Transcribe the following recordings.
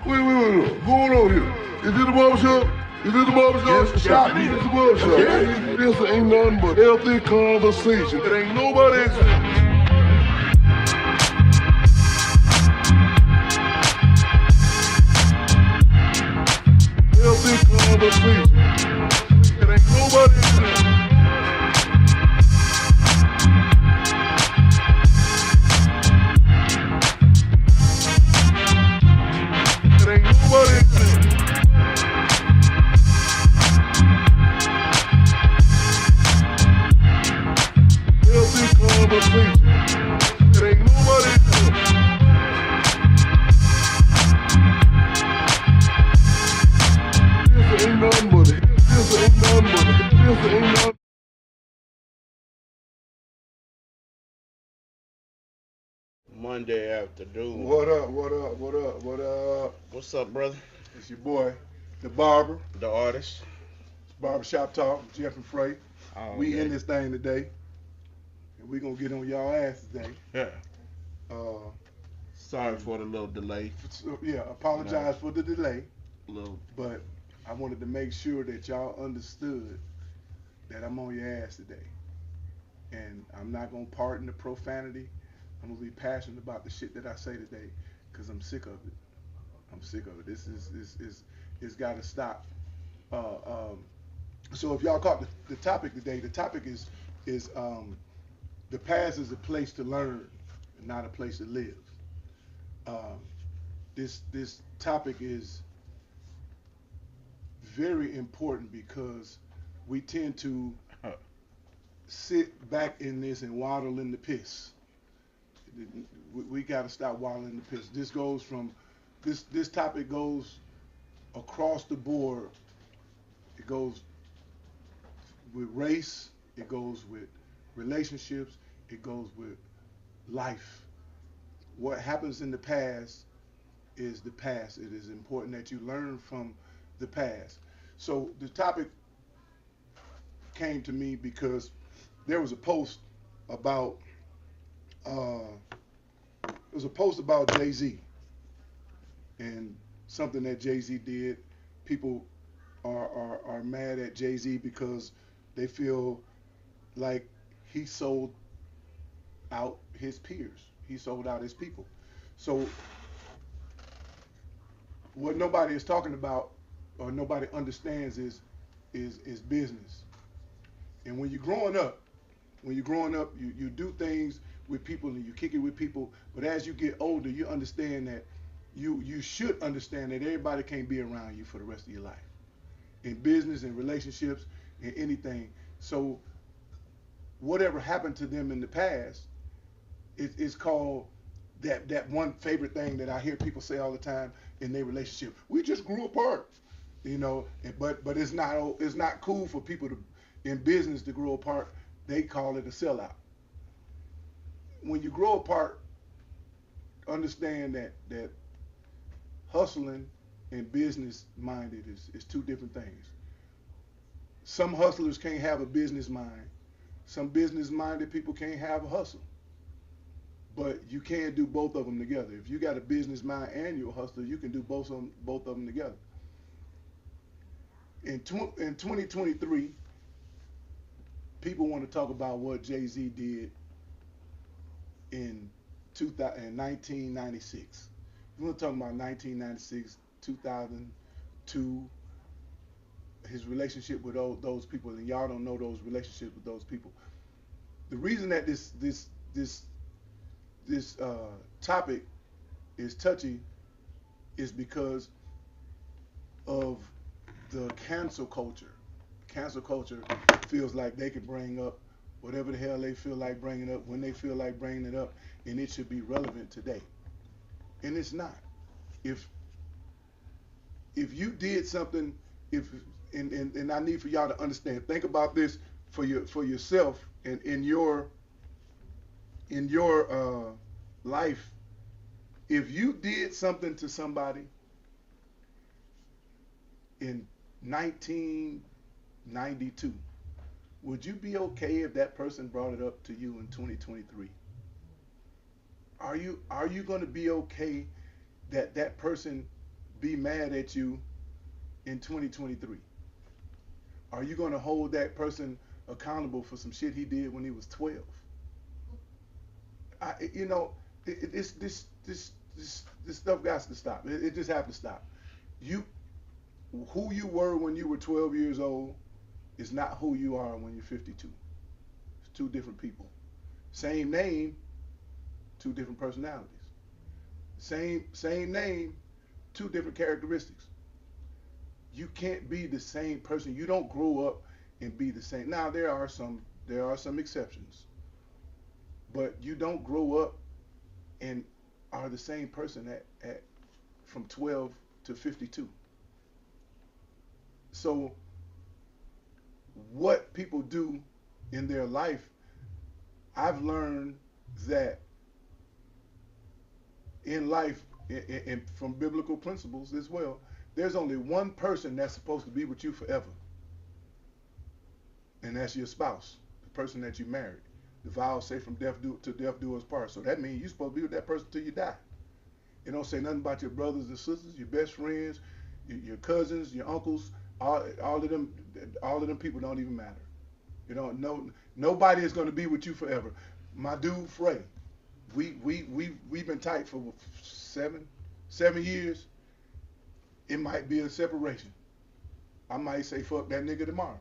Wait. Hold on here. Is this the barbershop? Is this the barbershop? Yes, shop. This is the barbershop. Yes. This ain't nothing but healthy conversation. It ain't nobody. Healthy conversation. It ain't nobody. It ain't nobody. Healthy conversation. It ain't nobody. This ain't nothing but it. This ain't nothing but it. This ain't nothing. Monday afternoon. What up? What's up, brother? It's your boy, the barber, The artist. Barbershop Talk, Jeff and Frey. Oh, We okay. in this thing today, and we gonna get on y'all ass today. Yeah. Uh, Sorry for the little delay. so, yeah, apologize for the delay, Little. but I wanted to make sure that y'all understood that I'm on your ass today. And I'm not gonna pardon the profanity. I'm gonna be passionate about the shit that I say today, cause I'm sick of it. I'm sick of it. This is it's gotta stop. Uh, um, so if y'all caught the topic today, the topic is the past is a place to learn, not a place to live. Um, this topic is very important because we tend to sit back in this and waddle in the piss. We got to stop waddling in the piss. This goes from this topic goes across the board. It goes with race. It goes with relationships. It goes with life. What happens in the past is the past. It is important that you learn from the past. So the topic came to me because there was a post about Jay-Z and something that Jay-Z did. People are mad at Jay-Z because they feel like he sold out his peers. He sold out his people. So what nobody is talking about or nobody understands is business. And when you're growing up, you do things with people and you kick it with people. But as you get older, you understand that you should understand that everybody can't be around you for the rest of your life. In business and relationships and anything. So whatever happened to them in the past is called that one favorite thing that I hear people say all the time in their relationship. We just grew apart, you know. But it's not cool for people to in business to grow apart. They call it a sellout. When you grow apart, understand that hustling and business minded is two different things. Some hustlers can't have a business mind. Some business minded people can't have a hustle. But you can do both of them together. If you got a business mind and you're a hustler, you can do both of them together. In 2023, people want to talk about what Jay-Z did in 1996. We want to talk about 1996, 2002, his relationship with those people, and y'all don't know those relationships with those people. The reason that this topic is touchy is because of the cancel culture. Cancel culture feels like they can bring up whatever the hell they feel like bringing up when they feel like bringing it up, and it should be relevant today. And it's not. If you did something, if and I need for y'all to understand. Think about this for yourself and in your life. If you did something to somebody in 1992, would you be okay if that person brought it up to you in 2023? Are you going to be okay that person be mad at you in 2023? Are you going to hold that person accountable for some shit he did when he was 12? You know, this stuff got to stop. It just have to stop. You, who you were when you were 12 years old is not who you are when you're 52. It's two different people. Same name, two different personalities. Same name, two different characteristics. You can't be the same person. You don't grow up and be the same. Now there are some exceptions, but you don't grow up and are the same person at from 12 to 52. So what people do in their life, I've learned that in life, and from biblical principles as well, there's only one person that's supposed to be with you forever, and that's your spouse, the person that you married. The vows say from death to death do us part. So that means you're supposed to be with that person till you die. It don't say nothing about your brothers and sisters, your best friends, your cousins, your uncles. All of them people don't even matter. You know, nobody is going to be with you forever. My dude Frey, we've been tight for 7 years. It might be a separation. I might say fuck that nigga tomorrow.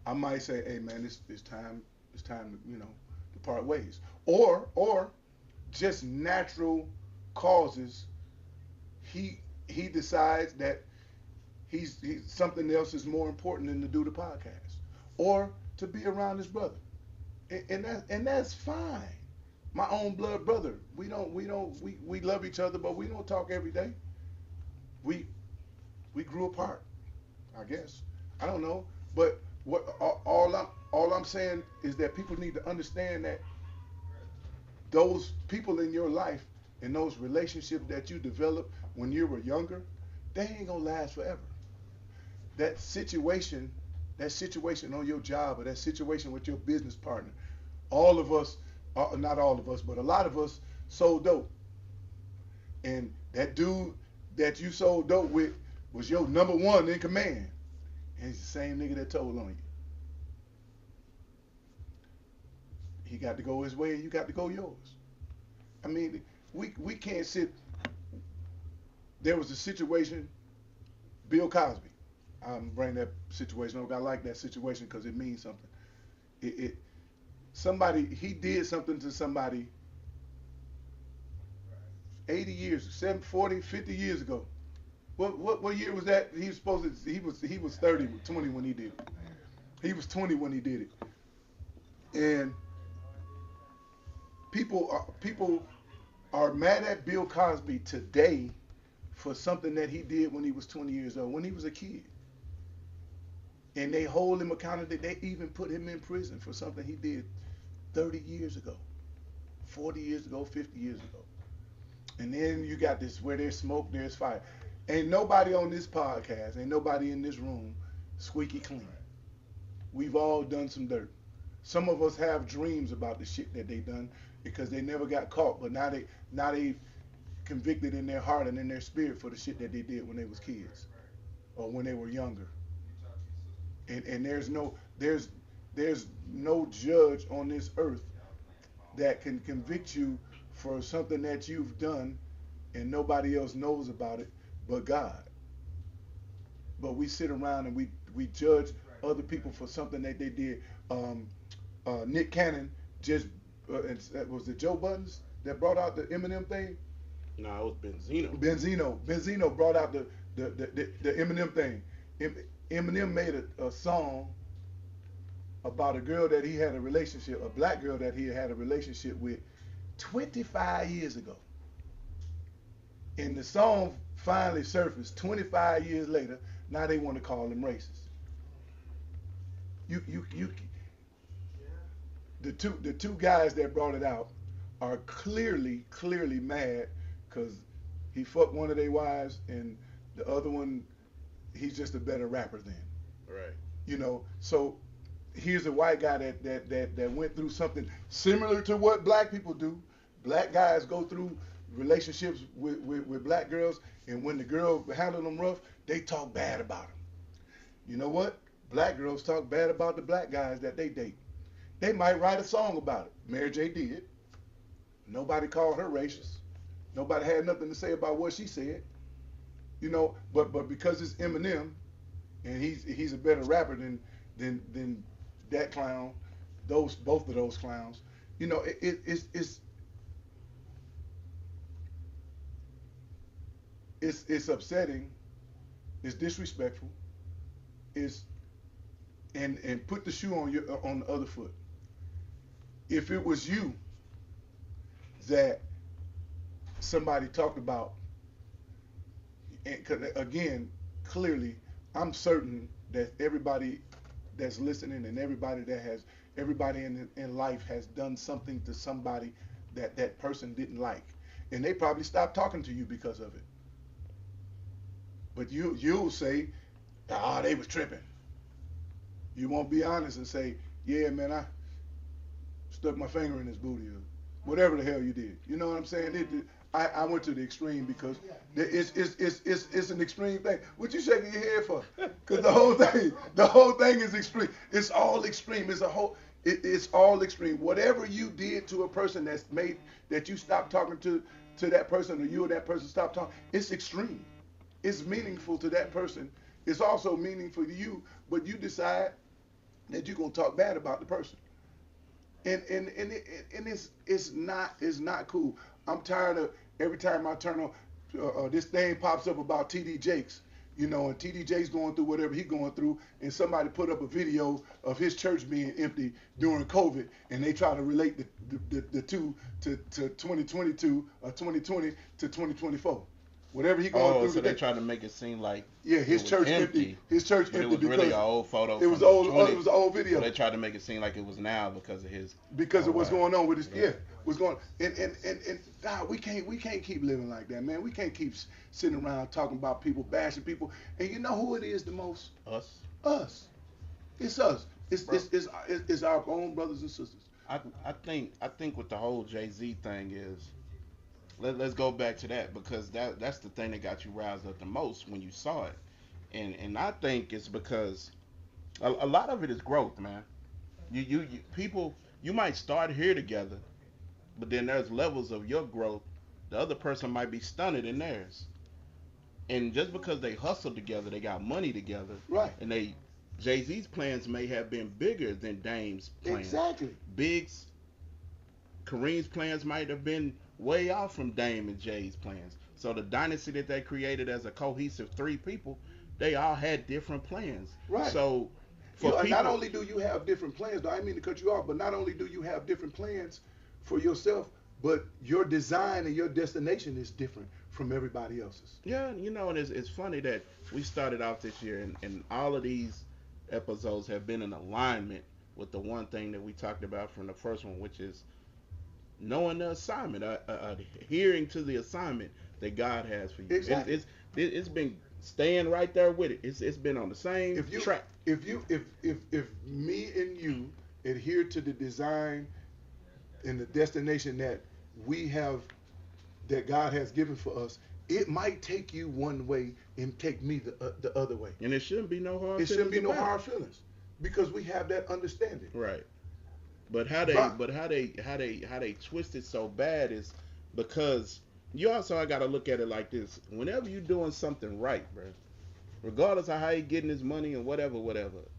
I might say, hey man, it's time to, to part ways. Or just natural causes. He decides that he's something else is more important than to do the podcast or to be around his brother, and that's fine. My own blood brother. We love each other, but we don't talk every day. We grew apart, I guess. I don't know, but all I'm saying is that people need to understand that those people in your life and those relationships that you developed when you were younger, they ain't gonna last forever. That situation on your job or that situation with your business partner, all of us, not all of us, but a lot of us sold dope. And that dude that you sold dope with was your number one in command. And he's the same nigga that told on you. He got to go his way and you got to go yours. I mean, we can't sit. There was a situation, Bill Cosby. I'm bring that situation up. I like that situation because it means something. He did something to somebody 80 years, 40, 50 years ago. What year was that? He was 30, 20 when he did it. He was 20 when he did it. And people are mad at Bill Cosby today for something that he did when he was 20 years old, when he was a kid. And they hold him accountable. They even put him in prison for something he did 30 years ago, 40 years ago, 50 years ago. And then you got this, where there's smoke, there's fire. Ain't nobody on this podcast, ain't nobody in this room squeaky clean. We've all done some dirt. Some of us have dreams about the shit that they done because they never got caught, but now they convicted in their heart and in their spirit for the shit that they did when they was kids or when they were younger. And there's no judge on this earth that can convict you for something that you've done and nobody else knows about it but God. But we sit around and we judge other people for something that they did. Nick Cannon just was it Joe Buttons that brought out the Eminem thing? No, it was Benzino. Benzino brought out the Eminem thing. Eminem made a song about a girl that he had a relationship, a black girl that he had a relationship with 25 years ago. And the song finally surfaced 25 years later. Now they want to call him racist. The two guys that brought it out are clearly mad because he fucked one of their wives and the other one, he's just a better rapper than. Right. So here's a white guy that went through something similar to what black people do. Black guys go through relationships with black girls, and when the girl handle them rough, they talk bad about them. You know what? Black girls talk bad about the black guys that they date. They might write a song about it. Mary J. did. Nobody called her racist. Nobody had nothing to say about what she said. You know, but because it's Eminem, and he's a better rapper than that clown, both of those clowns. You know, it's upsetting. It's disrespectful. And put the shoe on the other foot. If it was you that somebody talked about, and again, clearly, I'm certain that everybody that's listening and everybody in life has done something to somebody that person didn't like, and they probably stopped talking to you because of it. But you'll say, they was tripping. You won't be honest and say, yeah, man, I stuck my finger in his booty or whatever the hell you did. You know what I'm saying? I went to the extreme because it's an extreme thing. What you shaking your head for? Because the whole thing is extreme. It's all extreme. It's all extreme. Whatever you did to a person that you stopped talking to that person, or you or that person stopped talking, it's extreme. It's meaningful to that person. It's also meaningful to you, but you decide that you're gonna talk bad about the person. And it's not cool. I'm tired of every time I turn on this thing pops up about TD Jakes, you know, and TD Jakes going through whatever he's going through, and somebody put up a video of his church being empty during COVID, and they try to relate the two to 2022 or 2020 to 2024. Whatever he going through. So they tried to make it seem like his church empty. His church but empty. It was really an old photo. It was old. It was an old video. So they tried to make it seem like it was now because of his. Because of what's going on with his. Yeah, what's going. And God, we can't keep living like that, man. We can't keep sitting around talking about people, bashing people. And you know who it is the most? Us. Us. It's us. It's our own brothers and sisters. I think with the whole Jay-Z thing is. Let's go back to that, because that's the thing that got you roused up the most when you saw it, and I think it's because a lot of it is growth, man. You people, you might start here together, but then there's levels of your growth. The other person might be stunted in theirs, and just because they hustled together, they got money together, right? And Jay-Z's plans may have been bigger than Dame's plans. Exactly. Kareem's plans might have been way off from Dame and Jay's plans. So the dynasty that they created as a cohesive three people, they all had different plans. Right. So not only do you have different plans, though, I didn't mean to cut you off, but not only do you have different plans for yourself, but your design and your destination is different from everybody else's. Yeah, you know, and it's funny that we started off this year, and all of these episodes have been in alignment with the one thing that we talked about from the first one, which is knowing the assignment, adhering to the assignment that God has for you. Exactly. It's been staying right there with it. It's been on the same track. If me and you adhere to the design and the destination that we have, that God has given for us, it might take you one way and take me the other way. And it shouldn't be no hard. It shouldn't be no hard feelings because we have that understanding. Right. But how they twist it so bad is because you also got to look at it like this. Whenever you're doing something right, bro, regardless of how he getting his money and whatever,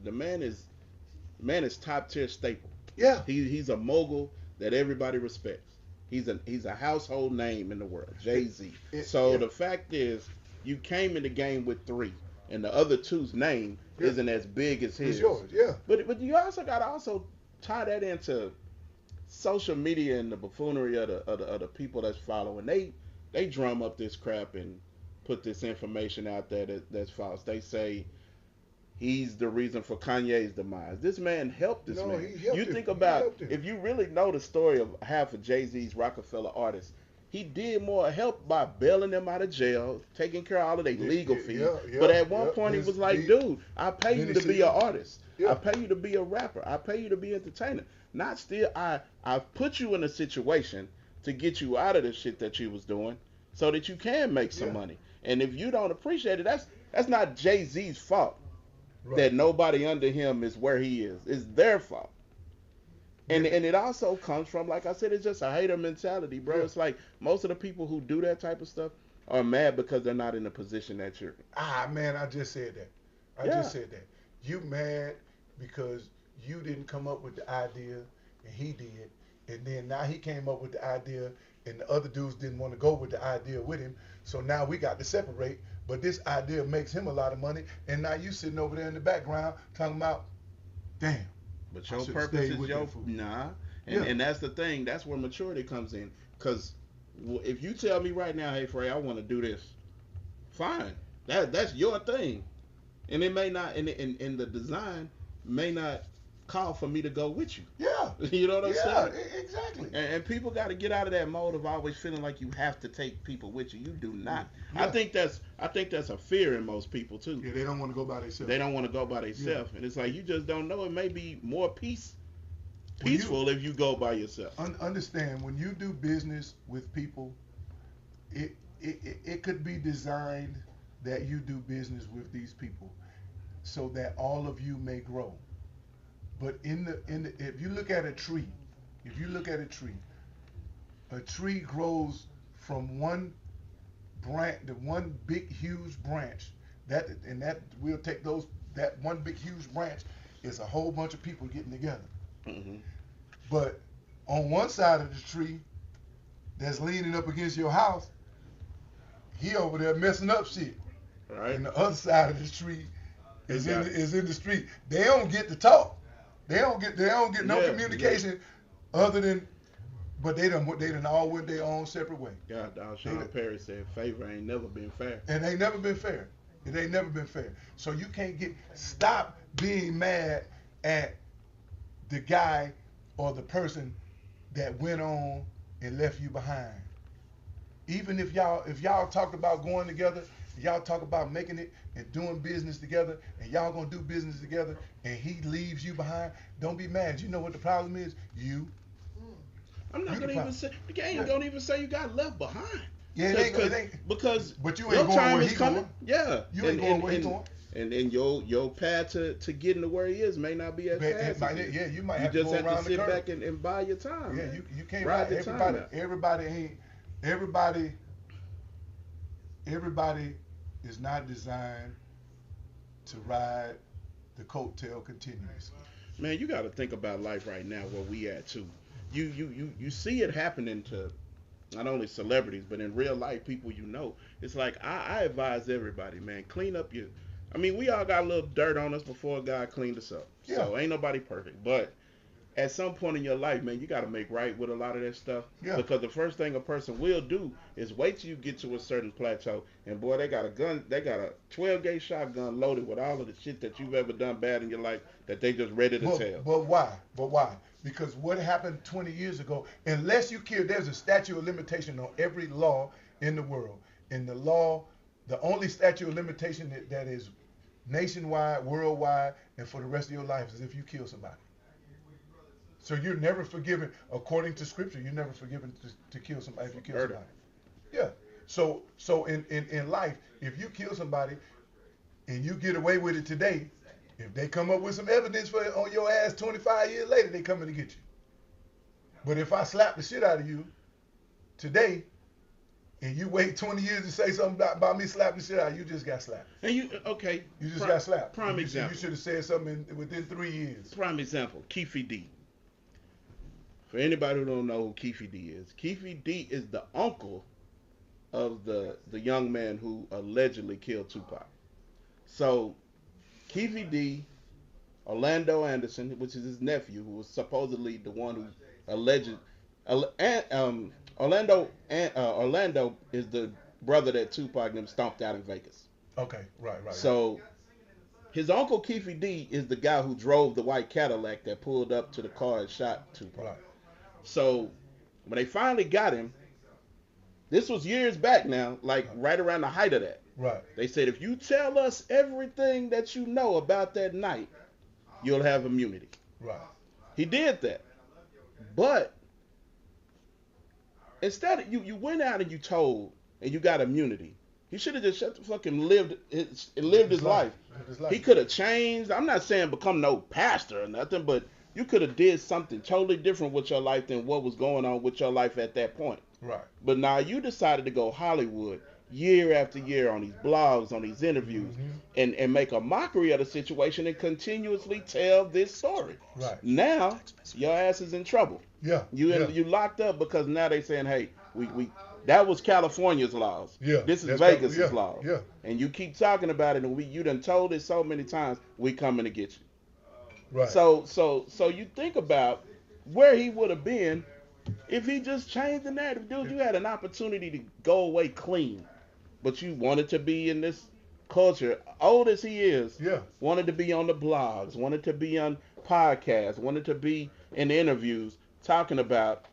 the man is top tier staple. Yeah. He's a mogul that everybody respects. He's a household name in the world, Jay-Z. So the fact is, you came in the game with 3, and the other 2's name isn't as big as his. It's yours, yeah. But you also got to tie that into social media and the buffoonery of the people that's following. They drum up this crap and put this information out there that's false. They say he's the reason for Kanye's demise. This man helped this man. You think about, if you really know the story of half of Jay-Z's Rockefeller artists, he did more help by bailing them out of jail, taking care of all of their legal fees. But at one point he was like, dude, I pay you to be an artist. I pay you to be a rapper. I pay you to be an entertainer. Not still, I put you in a situation to get you out of the shit that you was doing so that you can make some money. And if you don't appreciate it, that's not Jay-Z's fault. Right. That nobody under him is where he is. It's their fault. And it also comes from, like I said, it's just a hater mentality, bro. Yeah. It's like most of the people who do that type of stuff are mad because they're not in the position that you're in. Man, I just said that. I just said that. You mad because you didn't come up with the idea and he did. And then now he came up with the idea and the other dudes didn't want to go with the idea with him. So now we got to separate. But this idea makes him a lot of money. And now you sitting over there in the background talking about, damn. But your purpose is your nah. And that's the thing. That's where maturity comes in. Because if you tell me right now, hey, Frey, I want to do this, fine. That's your thing. And it may not, and the design may not call for me to go with you. Yeah. You know what I'm saying? Yeah, exactly. And people got to get out of that mode of always feeling like you have to take people with you. You do not. Yeah. I think that's a fear in most people too. Yeah, they don't want to go by themselves. They don't want to go by themselves. Yeah. And it's like you just don't know. It may be more peaceful if you go by yourself. Understand, when you do business with people, it could be designed that you do business with these people so that all of you may grow. But if you look at a tree, a tree grows from one branch, the one big huge branch. That we'll take that one big huge branch is a whole bunch of people getting together. Mm-hmm. But on one side of the tree that's leaning up against your house, he over there messing up shit. Right. And the other side of the tree is in the street. They don't get to talk. They don't get no communication other than, but they done all went their own separate way. Yeah, Sean Perry said favor ain't never been fair. And ain't never been fair. It ain't never been fair. So you can't stop being mad at the guy or the person that went on and left you behind. Even if y'all talk about going together, y'all talk about making it and doing business together, and y'all gonna do business together, and he leaves you behind, don't be mad. You know what the problem is? You. I'm not gonna even say the game. Don't even say you got left behind. Yeah, it ain't. Because but you ain't going where he going. Yeah, you ain't going where he going. And then your path to getting to where he is may not be as fast. Yeah, you might have to go around the curve. You just have to sit back and buy your time. Yeah, you can't ride everybody is not designed to ride the coattail continuously. Man, you got to think about life right now where we at too. You see it happening to not only celebrities but in real life people you know. It's like I advise everybody, man, clean up your. I mean, we all got a little dirt on us before God cleaned us up. Yeah. So ain't nobody perfect, but at some point in your life, man, you got to make right with a lot of that stuff. Yeah. Because the first thing a person will do is wait till you get to a certain plateau. And boy, they got a gun. They got a 12-gauge shotgun loaded with all of the shit that you've ever done bad in your life that they just ready to tell. But why? Because what happened 20 years ago, unless you kill, there's a statute of limitation on every law in the world. In the law, the only statute of limitation that is nationwide, worldwide, and for the rest of your life is if you kill somebody. So you're never forgiven, according to Scripture. You're never forgiven to kill somebody if you kill somebody. Yeah. So in life, if you kill somebody and you get away with it today, if they come up with some evidence on your ass 25 years later, they coming to get you. But if I slap the shit out of you today, and you wait 20 years to say something about me slapping the shit out, you just got slapped. And you just got slapped. Prime example. You should have said something within 3 years. Prime example, Keefe D. For anybody who don't know who Keefe D is, Keefe D is the uncle of the young man who allegedly killed Tupac. So Keefe D, Orlando Anderson, which is his nephew, who was supposedly the one who Orlando is the brother that Tupac and them stomped out in Vegas. Okay, right. So his uncle Keefe D is the guy who drove the white Cadillac that pulled up to the car and shot Tupac. Right. So when they finally got him, this was years back now, like right around the height of that. Right. They said, if you tell us everything that you know about that night, you'll have immunity. Right. He did that. But instead of you went out and you told and you got immunity. He should have just shut the fuck and lived his life. He could have changed. I'm not saying become no pastor or nothing, but you could have did something totally different with your life than what was going on with your life at that point. Right. But now you decided to go Hollywood year after year on these blogs, on these interviews, and make a mockery of the situation and continuously tell this story. Right. Now your ass is in trouble. Yeah. You locked up because now they saying, hey, we that was California's laws. Yeah. This is Vegas's laws. Yeah. And you keep talking about it, and you done told it so many times. We coming to get you. Right. So you think about where he would have been if he just changed the narrative. Dude, you had an opportunity to go away clean, but you wanted to be in this culture. Old as he is, wanted to be on the blogs, wanted to be on podcasts, wanted to be in interviews talking about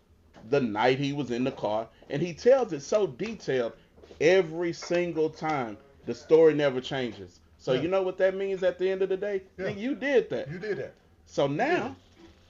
the night he was in the car. And he tells it so detailed every single time. The story never changes. So you know what that means at the end of the day? Yeah. You did that. You did that. So now,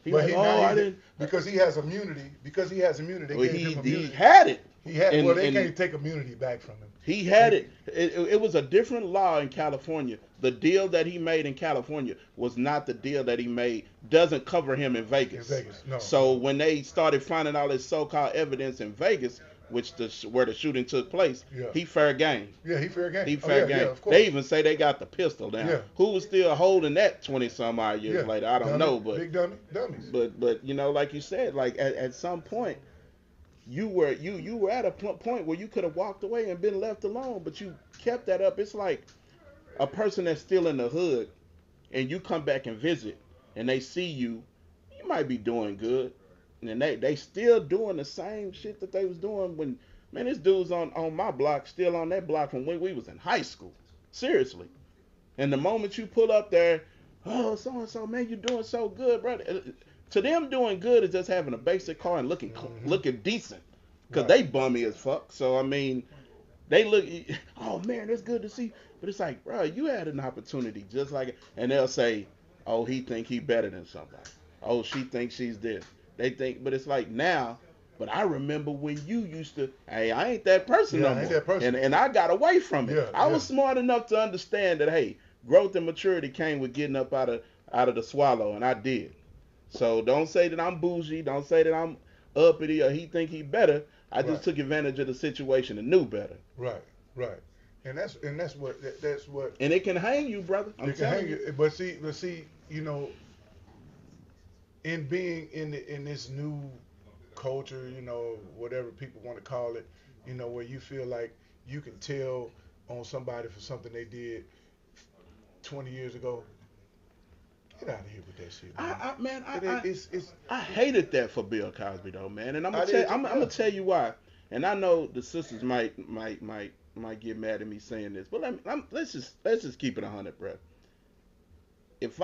I didn't. Because he has immunity. Because he has immunity. They gave him immunity. He had it. They can't take immunity back from him. He had it. It was a different law in California. The deal that he made in California was not the deal that he made. Doesn't cover him in Vegas. No. So when they started finding all this so-called evidence in Vegas, where the shooting took place, he fair game. Yeah, he fair game. He fair game. Of course. They even say they got the pistol down. Yeah. Who was still holding that 20-some odd years later? I don't know, but big dummies. But you know, like you said, like at some point, you were at a point where you could have walked away and been left alone, but you kept that up. It's like a person that's still in the hood, and you come back and visit, and they see you might be doing good, and they still doing the same shit that they was doing when, man, this dude's on my block, still on that block from when we was in high school. Seriously. And the moment you pull up there, oh, so-and-so, man, you doing so good, brother. To them, doing good is just having a basic car and looking decent. Because they bummy as fuck. So, I mean, they look, oh, man, that's good to see. But it's like, bro, you had an opportunity just like it. And they'll say, oh, he think he better than somebody. Oh, she thinks she's this. They think, but it's like now, but I remember when you used to, hey, I ain't that person no more. I ain't that person. And I got away from it. I was smart enough to understand that, hey, growth and maturity came with getting up out of the swallow, and I did. So don't say that I'm bougie. Don't say that I'm uppity or he think he better. I just took advantage of the situation and knew better. Right. And that's what. And it can hang you, brother. It can hang you. But see, you know, in being in this new culture, you know, whatever people want to call it, you know, where you feel like you can tell on somebody for something they did 20 years ago. Get out of here with that shit, man. I hated that for Bill Cosby though, man. And I'm gonna tell you why. And I know the sisters might get mad at me saying this, but let's just keep it 100, bro. If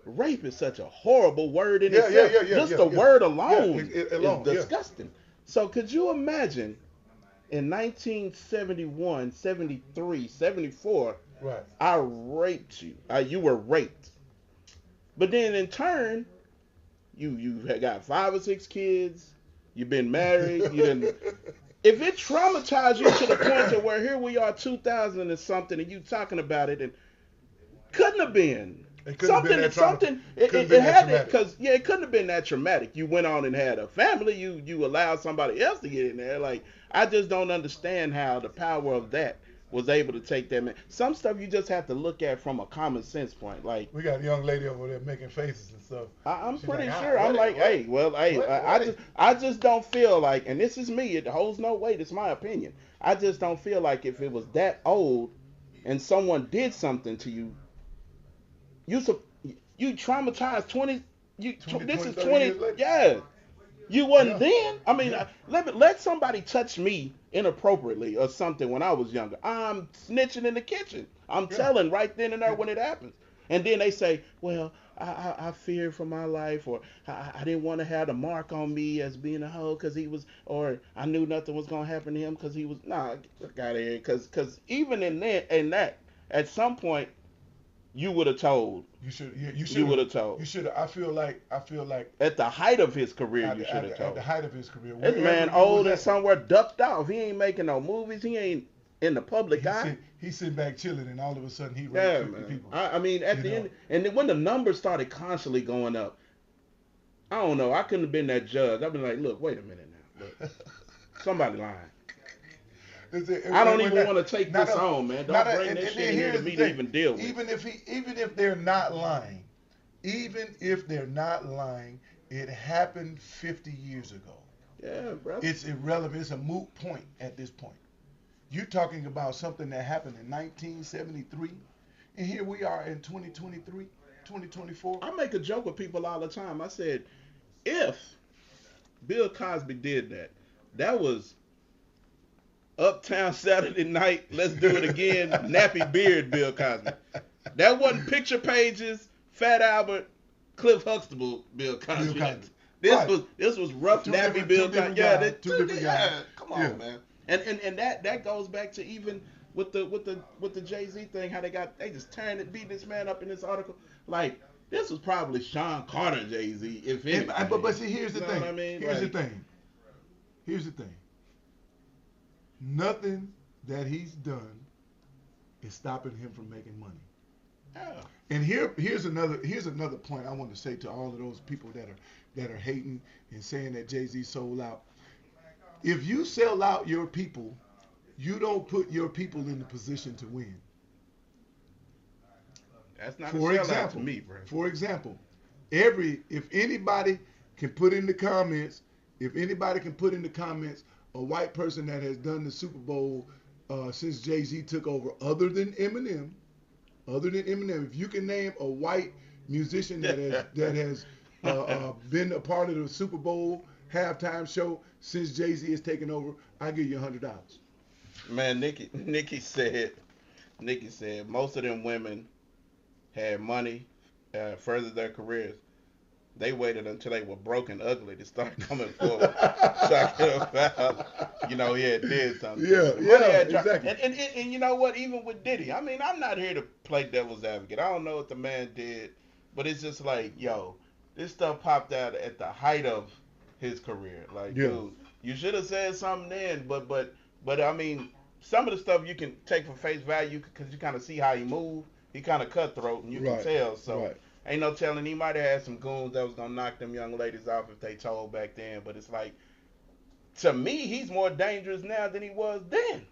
rape is such a horrible word in itself, just the word alone is disgusting. So could you imagine in 1971, 73, 74, I raped you. You were raped. But then in turn, you got 5 or 6 kids. You've been married. If it traumatized you to the point to where here we are 2000 and something, and you talking about it, and couldn't have been. It couldn't have been that traumatic. It couldn't have been that traumatic. You went on and had a family. You allowed somebody else to get in there. Like, I just don't understand how the power of that was able to take that man. Some stuff you just have to look at from a common sense point. Like, we got a young lady over there making faces and stuff. I'm pretty sure. I'm like, I just don't feel like, and this is me. It holds no weight. It's my opinion. I just don't feel like if it was that old and someone did something to you, you traumatized 20. This is 20. Yeah. You wasn't then. I mean, let somebody touch me inappropriately or something when I was younger. I'm snitching in the kitchen. I'm telling right then and there when it happens. And then they say, well, I feared for my life, or I didn't want to have the mark on me as being a hoe because he was, or I knew nothing was going to happen to him because he was, nah, get out of here. Because even in that, at some point, you would have told. You should. Yeah, you should. You would have told. You should. I feel like. At the height of his career, you should have told. At the height of his career. This man old and somewhere ducked off. He ain't making no movies. He ain't in the public eye. He's sitting back chilling, and all of a sudden he raped 50 people. I mean, at the end, and then when the numbers started constantly going up, I don't know. I couldn't have been that judge. I've been like, look, wait a minute now. Look, somebody lying. I don't even want to take this on, man. Don't bring this shit here to me to even deal with. Even if they're not lying, it happened 50 years ago. Yeah, bro. It's irrelevant. It's a moot point at this point. You're talking about something that happened in 1973, and here we are in 2023, 2024. I make a joke with people all the time. I said, if Bill Cosby did that, that was Uptown Saturday Night, let's do it again, nappy beard Bill Cosby. That wasn't Picture Pages, Fat Albert, Cliff Huxtable Bill Cosby. This was rough nappy Bill Cosby. Yeah, two different guys. Come on, man. And that goes back to even with the Jay-Z thing, how they just beat this man up in this article. Like, this was probably Sean Carter Jay-Z, if anything. But see, here's the thing. I mean? Here's the thing. Nothing that he's done is stopping him from making money. Yeah. And here's another point I want to say to all of those people that are hating and saying that Jay-Z sold out. If you sell out your people, you don't put your people in the position to win. That's not a sellout to me, bro. For example, if anybody can put in the comments, a white person that has done the Super Bowl since Jay-Z took over, other than Eminem, if you can name a white musician that has been a part of the Super Bowl halftime show since Jay-Z has taken over, I give you $100. Man, Nikki said most of them women had money, furthered their careers. They waited until they were broke and ugly to start coming forward. Talking about, he had did something. Exactly. And you know what? Even with Diddy, I mean, I'm not here to play devil's advocate. I don't know what the man did, but it's just like, this stuff popped out at the height of his career. Like, dude, you should have said something then. But I mean, some of the stuff you can take for face value because you kind of see how he moved. He kind of cutthroat, and you can tell. So. Ain't no telling, he might have had some goons that was going to knock them young ladies off if they told back then. But it's like, to me, he's more dangerous now than he was then.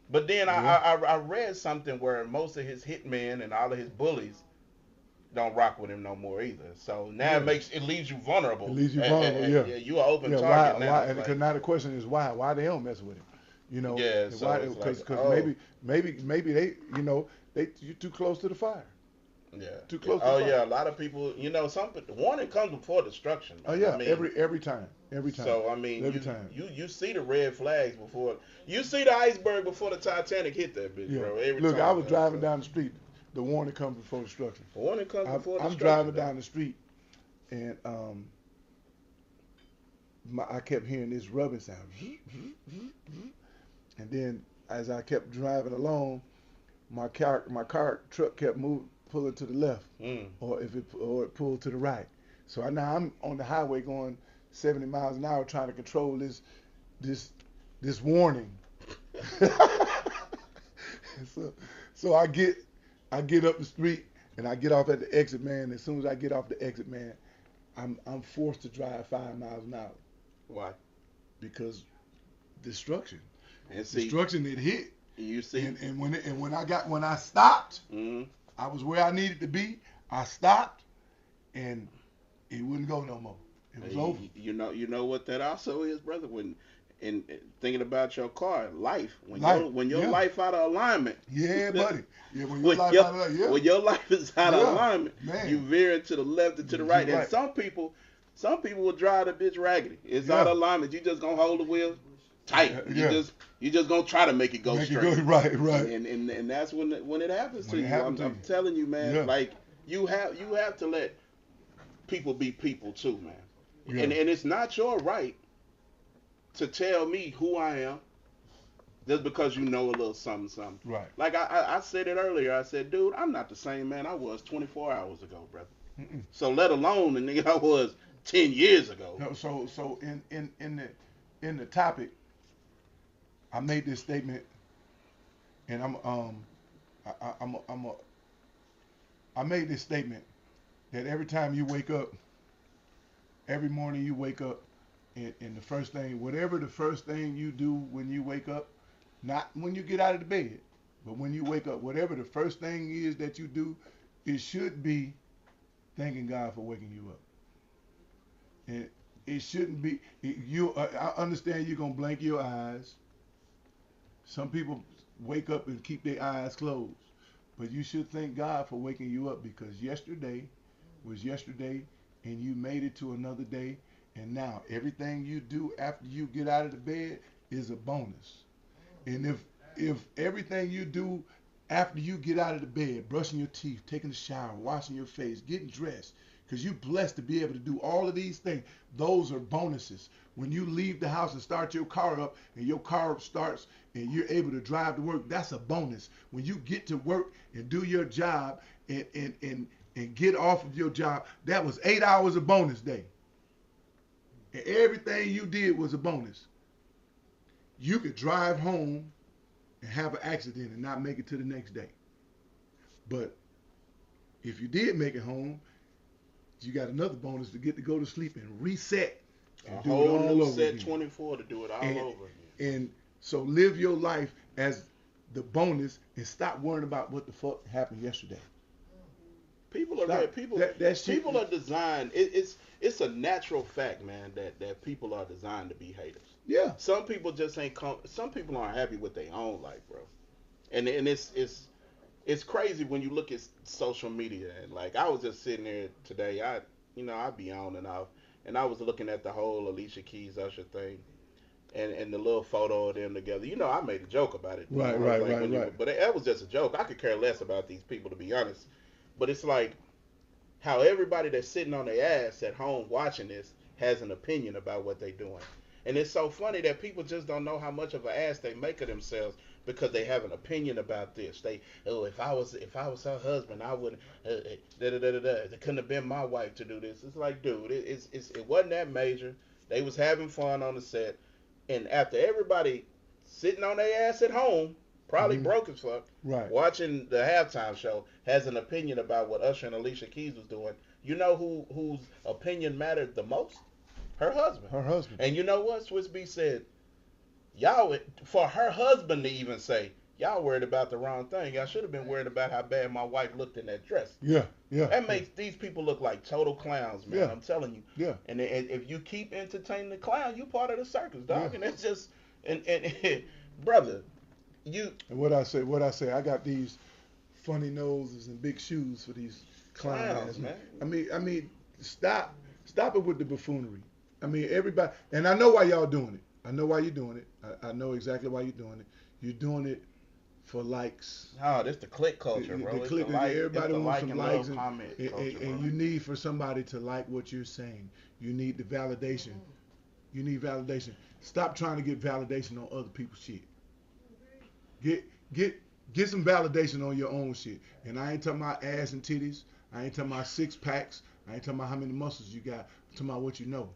But then I read something where most of his hitmen and all of his bullies don't rock with him no more either. So now it leaves you vulnerable. It leaves you vulnerable, yeah. You are open target now. Why? And because now the question is why? Why they don't mess with him? Because maybe they, you're too close to the fire. Yeah. Too close. Oh yeah, a lot of people. Warning comes before destruction. Oh yeah, I mean, every time. So I mean, every time. You see the red flags before you see the iceberg before the Titanic hit that bitch, bro. Look, I was driving down the street. The warning comes before destruction. The warning comes before destruction. I'm driving down the street, and I kept hearing this rubbing sound, and then as I kept driving along, my truck kept pulling to the left, or it pulled to the right. So now I'm on the highway going 70 miles an hour trying to control this warning. so I get up the street and I get off at the exit, man. As soon as I get off the exit, man, I'm forced to drive 5 miles an hour. Why? Because destruction. And see, destruction it hit. You see, and when I stopped. I was where I needed to be. I stopped, and it wouldn't go no more. It was over. You know what that also is, brother. When thinking about your car, life. When your life out of alignment. Yeah, buddy. Yeah, when your life is out of alignment, man. You veer to the left and to the right. And some people will drive the bitch raggedy. It's out of alignment. You just gonna hold the wheel tight. You just gonna try to make it go straight. Right. And that's when it happens to you. I'm telling you, man. Like you have to let people be people too, man. And it's not your right to tell me who I am, just because you know a little something, something. Right. Like I said it earlier. I said, dude, I'm not the same man I was 24 hours ago, brother. Mm-mm. So let alone the nigga I was 10 years ago. No, so in the topic, I made this statement, and I made this statement that every time you wake up, every morning you wake up, and the first thing, whatever the first thing you do when you wake up, not when you get out of the bed, but when you wake up, whatever the first thing is that you do, it should be thanking God for waking you up. And it shouldn't be I understand you're gonna blink your eyes. Some people wake up and keep their eyes closed, but you should thank God for waking you up, because yesterday was yesterday, and you made it to another day, and now everything you do after you get out of the bed is a bonus. And if everything you do after you get out of the bed, brushing your teeth, taking a shower, washing your face, getting dressed, because you're blessed to be able to do all of these things, those are bonuses. When you leave the house and start your car up, and your car starts and you're able to drive to work, that's a bonus. When you get to work and do your job and get off of your job, that was 8 hours of bonus day. And everything you did was a bonus. You could drive home and have an accident and not make it to the next day. But if you did make it home, you got another bonus to get to go to sleep and reset and do it all over set again. 24 to do it all over again. And so live your life as the bonus and stop worrying about what the fuck happened yesterday. People are people are designed. It's a natural fact, man, that people are designed to be haters. Yeah. Some people just ain't. Some people aren't happy with their own life, bro. And it's crazy when you look at social media, and like I was just sitting there today. I be on and off, and I was looking at the whole Alicia Keys Usher thing, and the little photo of them together. I made a joke about it. Right. But that was just a joke. I could care less about these people, to be honest. But it's like how everybody that's sitting on their ass at home watching this has an opinion about what they're doing. And it's so funny that people just don't know how much of an ass they make of themselves because they have an opinion about this. If I was her husband, I wouldn't. It couldn't have been my wife to do this. It's like, dude, it wasn't that major. They was having fun on the set, and after everybody sitting on their ass at home, probably broke as fuck, right, watching the halftime show, has an opinion about what Usher and Alicia Keys was doing. You know whose opinion mattered the most? Her husband. Her husband. And you know what? Swiss B said, y'all, for her husband to even say, y'all worried about the wrong thing. Y'all should have been worried about how bad my wife looked in that dress. Yeah. That makes these people look like total clowns, man. Yeah. I'm telling you. Yeah. And if you keep entertaining the clown, you part of the circus, dog. Yeah. And it's just, and brother, you. And what I say, I got these funny noses and big shoes for these clowns, man. I mean, stop it with the buffoonery. I mean, everybody, and I know why y'all doing it. I know why you're doing it. I know exactly why you're doing it. You're doing it for likes. Oh, this the click culture, bro. The click, everybody wants some likes, and you need for somebody to like what you're saying. You need the validation. You need validation. Stop trying to get validation on other people's shit. Get some validation on your own shit. And I ain't talking about ass and titties. I ain't talking about six packs. I ain't talking about how many muscles you got. I'm talking about what you know.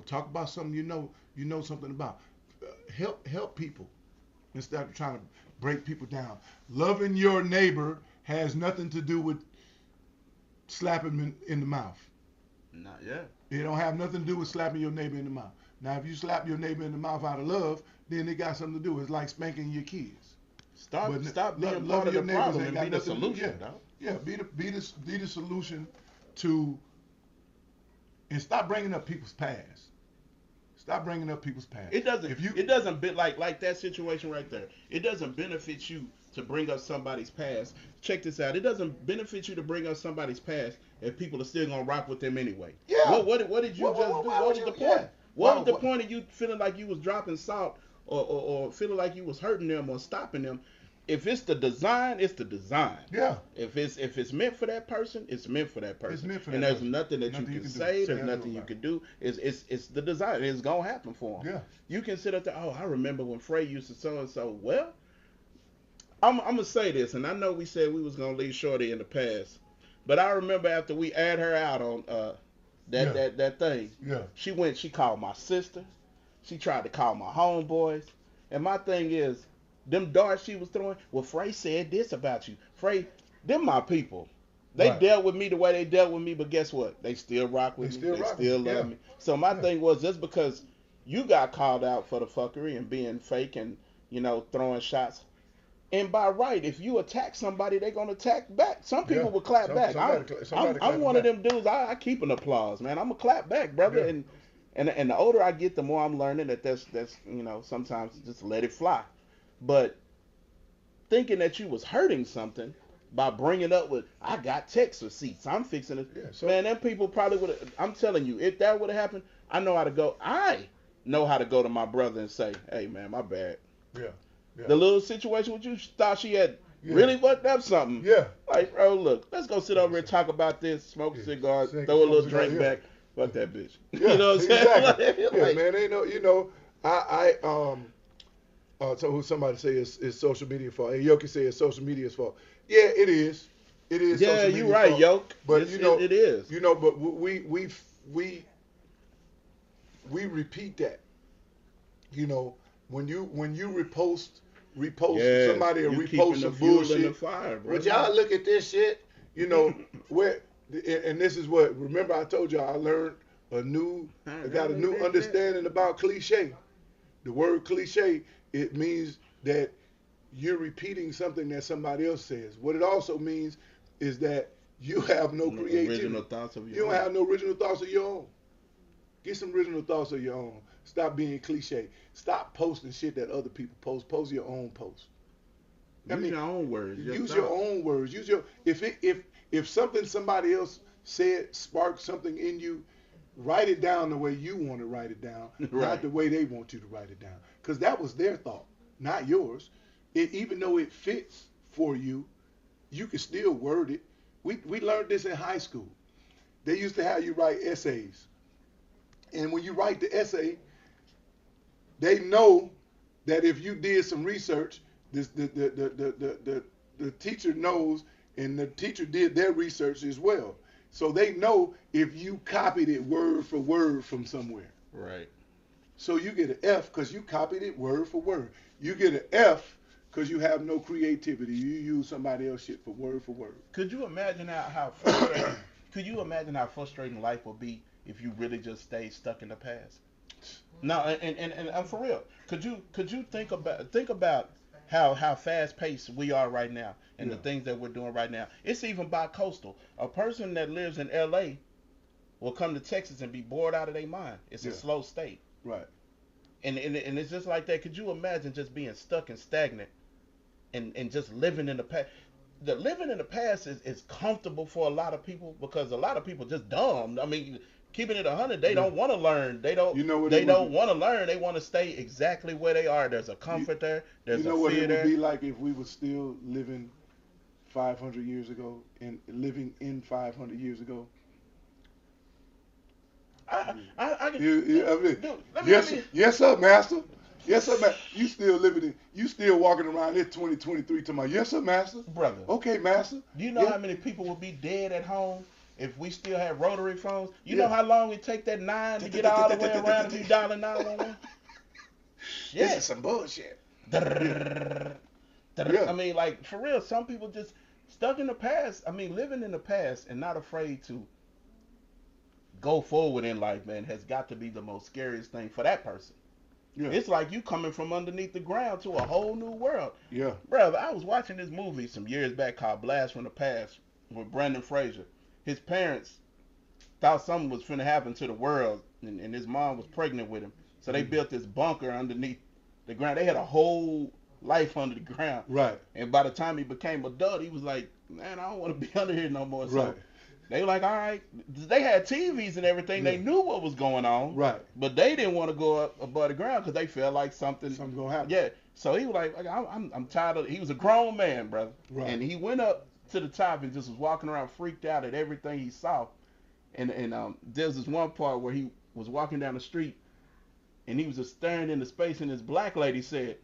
Talk about something you know something about. Help people instead of trying to break people down. Loving your neighbor has nothing to do with slapping him in the mouth. Not yet. It don't have nothing to do with slapping your neighbor in the mouth. Now, if you slap your neighbor in the mouth out of love, then it got something to do. It's like spanking your kids. Stop being part of the problem and be the solution. Be the solution to, and stop bringing up people's past. Stop bringing up people's past. It doesn't like that situation right there. It doesn't benefit you to bring up somebody's past. Check this out. It doesn't benefit you to bring up somebody's past if people are still gonna rock with them anyway. Yeah. What did you just do? What was the point? Yeah. What was the point of you feeling like you was dropping salt or feeling like you was hurting them or stopping them? if it's the design, it's the design. Yeah. If it's meant for that person, it's meant for that person. It's meant for that and there's person. nothing that Nothing you you can can say. do. There's Say nothing you about can do. It's the design. It's gonna happen for them. Yeah. You can sit up there. Oh, I remember when Frey used to so and so. Well, I'm gonna say this, and I know we said we was gonna leave Shorty in the past, but I remember after we aired her out on that thing. Yeah. She called my sister. She tried to call my homeboys. And my thing is, them darts she was throwing, well, Frey said this about you. Frey, them my people. They dealt with me the way they dealt with me, but guess what? They still rock with me. They still love me. So my thing was, just because you got called out for the fuckery and being fake and, throwing shots, and by right, if you attack somebody, they're going to attack back. Some people will clap back. I'm one of them dudes, I keep an applause, man. I'm going to clap back, brother. Yeah. And the older I get, the more I'm learning that's sometimes just let it fly. But thinking that you was hurting something by bringing up with, I got text receipts, I'm fixing it. Yeah, man, them people probably would have, I'm telling you, if that would have happened, I know how to go to my brother and say, hey, man, my bad. Yeah. The little situation with you, thought she had really fucked up something. Yeah. Like, bro, look, let's go sit over and talk about this, smoke a cigar, throw a little drink back. Fuck that bitch. Yeah, you know what I'm exactly. saying? Yeah, man, ain't no, so somebody say it's social media fault. And Yoki say it's social media's fault. Yeah, it is. It is. Yeah, social you media's right, fault. Yoke. But it is. But we repeat that. When you repost somebody or repost some bullshit. The fire, Would y'all look at this shit? Where and this is what, remember I told y'all I learned I got a new understanding about cliche. The word cliche, it means that you're repeating something that somebody else says. What it also means is that you have no creativity. Original thoughts of your you don't own. have no original thoughts of your own. Get some original thoughts of your own. Stop being cliche. Stop posting shit that other people post. Post your own post. Use your own words. Use your own words. Use your if something somebody else said sparked something in you, write it down the way you want to write it down, not the way they want you to write it down. Because that was their thought, not yours. Even though it fits for you, you can still word it. We learned this in high school. They used to have you write essays. And when you write the essay, they know that if you did some research, the teacher knows, and the teacher did their research as well. So they know if you copied it word for word from somewhere. Right. So you get an F because you copied it word for word. You get an F because you have no creativity. You use somebody else's shit for word. Could you imagine how frustrating life would be if you really just stayed stuck in the past? No, and for real. Could you think about how fast paced we are right now and the things that we're doing right now? It's even bi-coastal. A person that lives in LA will come to Texas and be bored out of their mind. It's a slow state. Right. And it's just like that. Could you imagine just being stuck and stagnant and just living in the past? The living in the past is comfortable for a lot of people because a lot of people just dumb. I mean, keeping it 100, they don't want to learn. They don't want to learn. They want to stay exactly where they are. There's a comfort there. There's a fear there. What it would be like if we were still living 500 years ago and living in 500 years ago? Yes, sir, master. Yes, sir, master. You still walking around this 2023 to my yes, sir, master. Brother. Okay, master. Do you know how many people would be dead at hhome if we still had rotary phones? You know how long it take that 9 to get all the way around if you dialing 911? This is some bullshit. I mean, like, for real, some people just stuck in the past. I mean, living in the past and not afraid to go forward in life, man, has got to be the most scariest thing for that person. Yeah. It's like you coming from underneath the ground to a whole new world. Yeah. Brother, I was watching this movie some years back called Blast from the Past with Brendan Fraser. His parents thought something was finna happen to the world, and his mom was pregnant with him. So they built this bunker underneath the ground. They had a whole life under the ground. Right. And by the time he became adult, he was like, man, I don't want to be under here no more. So They were like, all right. They had TVs and everything. Yeah. They knew what was going on. Right. But they didn't want to go up above the ground because they felt like something gonna happen. Yeah. So he was like, I'm tired of. He was a grown man, brother. Right. And he went up to the top and just was walking around freaked out at everything he saw. And there's this one part where he was walking down the street and he was just staring into space, and this black lady said,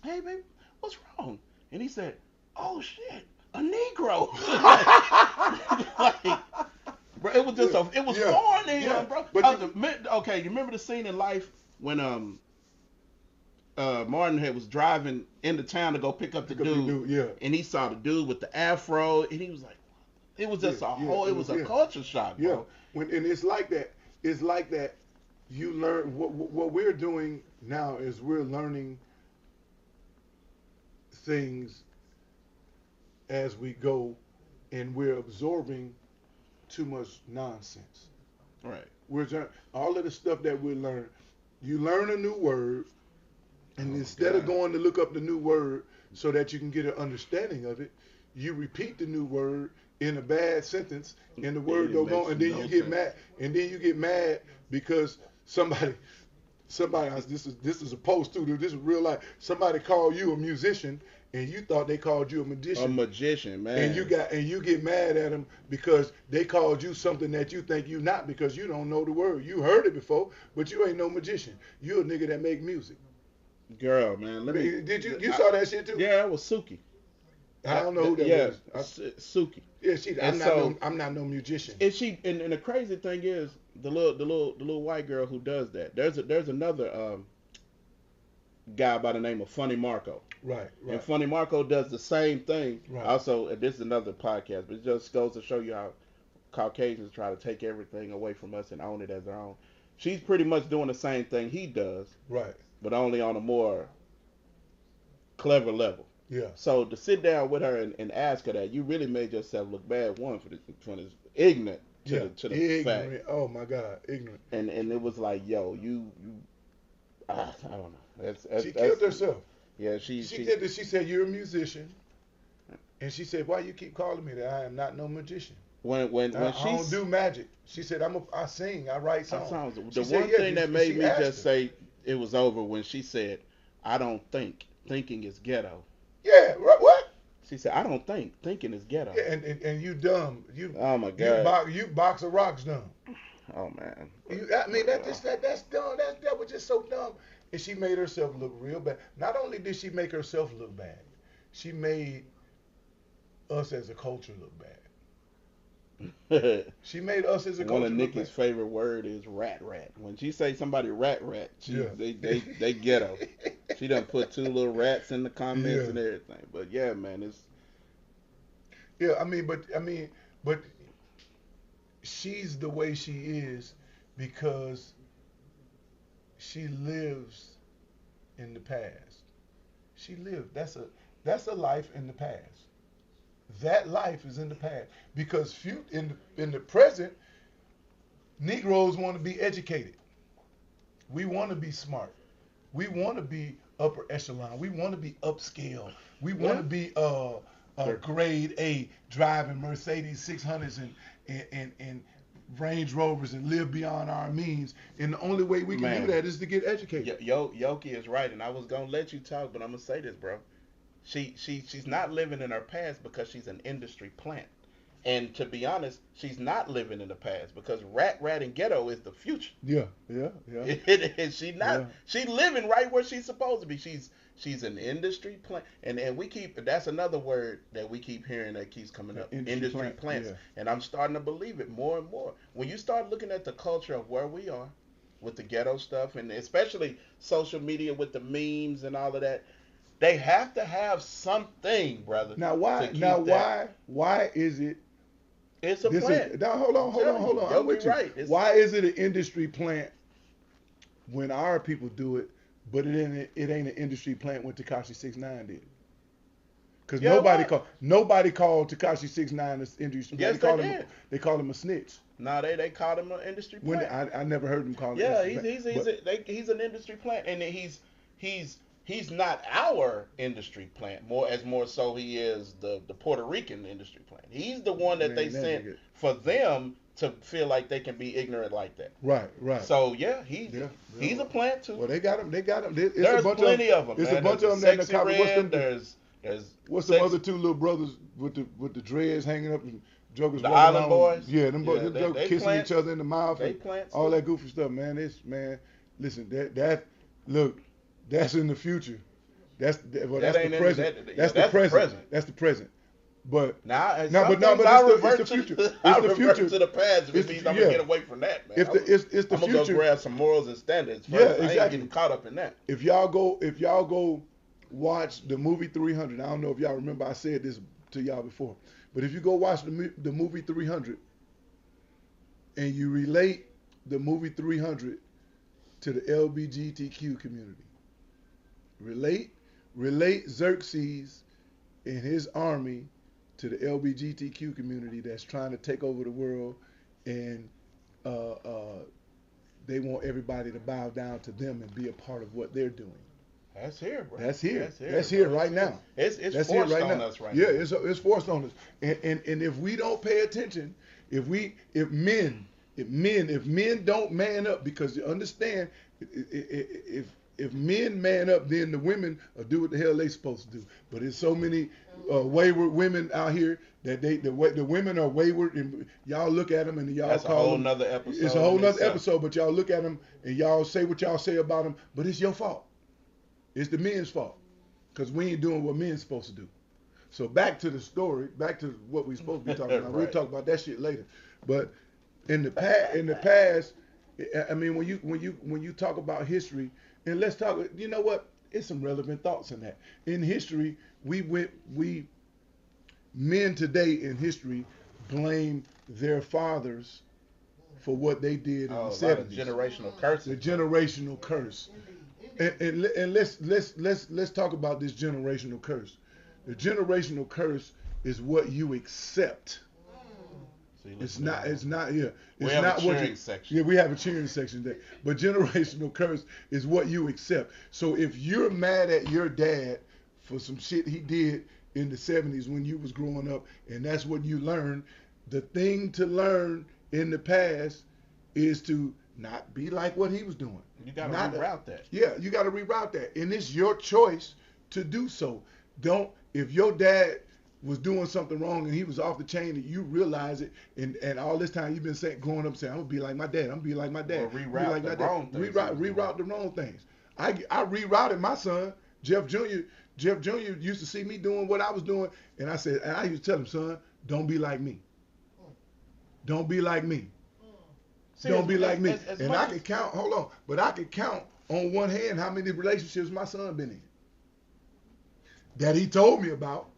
"Hey, baby, what's wrong?" And he said, "Oh shit, a Negro." Like, bro, it was just it was foreign to him, bro. But okay, you remember the scene in Life when Martin was driving into town to go pick up the dude, and he saw the dude with the afro, and he was like, it was just it was a culture shock, bro. And it's like that. It's like that. You learn what we're doing now is we're learning things as we go, and we're absorbing too much nonsense. Right. All of the stuff that we learn. You learn a new word, and instead of going to look up the new word so that you can get an understanding of it, you repeat the new word in a bad sentence, and the word don't go, and then you get mad, and then you get mad because somebody this is a post too, this is real life. Somebody called you a musician, and you thought they called you a magician. A magician, man. And you get mad at them because they called you something that you think you not, because you don't know the word. You heard it before, but you ain't no magician. You a nigga that make music. Girl, man, did you saw that shit too? Yeah, it was Suki. I don't know who that was. Suki. Yeah, I'm not no musician. And and the crazy thing is the little white girl who does that. There's another guy by the name of Funny Marco. Right. And Funny Marco does the same thing. Right. Also, this is another podcast, but it just goes to show you how Caucasians try to take everything away from us and own it as their own. She's pretty much doing the same thing he does. Right. But only on a more clever level. Yeah. So to sit down with her and ask her that, you really made yourself look bad. One, for this ignorant to the ignorant. fact. Oh my God, ignorant. And it was like, yo, I don't know. She killed herself. Yeah, she did this. She said, "You're a musician," and she said, "Why you keep calling me that? I am not no magician. When I don't do magic." She said, I sing, I write songs." The one thing that made me just say it was over when she said, "I don't think. Thinking is ghetto." Yeah, what? She said, "I don't think. Thinking is ghetto." Yeah, and you dumb. Oh my God. You box of rocks dumb. Oh man. That's dumb. That was just so dumb. And she made herself look real bad. Not only did she make herself look bad, she made us as a culture look bad. She made us as a culture look bad. One of Nikki's favorite word is rat. When she say somebody rat, they ghetto. She done put 2 little rats in the comments and everything. But yeah, man, it's. Yeah, but she's the way she is because she lives in the past. She lived. That's a life in the past. That life is in the past because in the present, Negroes want to be educated. We want to be smart. We want to be upper echelon. We want to be upscale. We want to be grade A, driving Mercedes 600s and Range Rovers and live beyond our means. And the only way we can do that is to get educated. Yoki is right, and I was gonna let you talk, but I'm gonna say this, bro. She's not living in her past because she's an industry plant. And to be honest, she's not living in the past because rat and ghetto is the future. Yeah. And she living right where she's supposed to be. She's an industry plant, and that's another word that we keep hearing that keeps coming up. Industry plants. Yeah. And I'm starting to believe it more and more. When you start looking at the culture of where we are with the ghetto stuff, and especially social media with the memes and all of that, they have to have something, brother. Now why is it? It's a plant. Hold on. I'm with you. Right. Why is it an industry plant when our people do it, but it ain't an industry plant when Tekashi 6ix9ine did? Because nobody called Tekashi 6ix9ine an industry plant. Yes, they called him a snitch. No, they called him an industry plant. I never heard him call him. Yeah, he's an industry plant, and he's not our industry plant. More so he is the Puerto Rican industry plant. He's the one that they sent for them to feel like they can be ignorant like that. Right. So yeah, he's a plant too. Well, they got him. There's plenty of them. There's man. a bunch of them in the cover. What's them other two little brothers with the dreads hanging up and jokers? The Island around. Boys. Yeah, them boys, they kissing plants, each other in the mouth. They plants all too. that goofy stuff, man. Listen, that's in the future. That's the present. That's the present. That's the present. But it's the future. It's the future to the past. It means I'm gonna get away from that, man. It's the future. I'm gonna go grab some morals and standards first. Yeah, exactly. I ain't getting caught up in that. If y'all go watch the movie 300, I don't know if y'all remember I said this to y'all before, but if you go watch the movie 300 and you relate the movie 300 to the LGBTQ community, relate Xerxes and his army to the LGBTQ community that's trying to take over the world, and they want everybody to bow down to them and be a part of what they're doing. That's here, bro. That's here right now. It's forced on us right now. Yeah, it's forced on us. And if we don't pay attention, if men don't man up, because you understand, if men man up, then the women will do what the hell they supposed to do. But there's so many wayward women out here that the women are wayward, and y'all look at them and y'all That's call a whole them. Nother episode. It's a whole nother episode, but y'all look at them and y'all say what y'all say about them, but it's your fault. It's the men's fault, because we ain't doing what men's supposed to do. So back to the story, back to what we supposed to be talking about. Right. We'll talk about that shit later. But in the past, I mean, when you talk about history, and let's talk, you know what? It's some relevant thoughts in that. In history, men today in history blame their fathers for what they did in the 70s. Generational curse. The generational curse. And let's talk about this generational curse. The generational curse is what you accept. It's not here. It's not what you. Section. Yeah, we have a cheering section there. But generational curse is what you accept. So if you're mad at your dad for some shit he did in the 70s when you was growing up, and that's what you learned, the thing to learn in the past is to not be like what he was doing. You got to reroute that. Yeah, you got to reroute that. And it's your choice to do so. If your dad was doing something wrong and he was off the chain and you realize it, and all this time you've been growing up saying, I'm going to be like my dad, I'm going to be like my dad. Or reroute the wrong things. Reroute the wrong things. I rerouted my son, Jeff Jr. Jeff Jr. used to see me doing what I was doing, and I used to tell him, son, don't be like me. Don't be like me. Don't be like me. And I can count, I can count on one hand how many relationships my son been in that he told me about,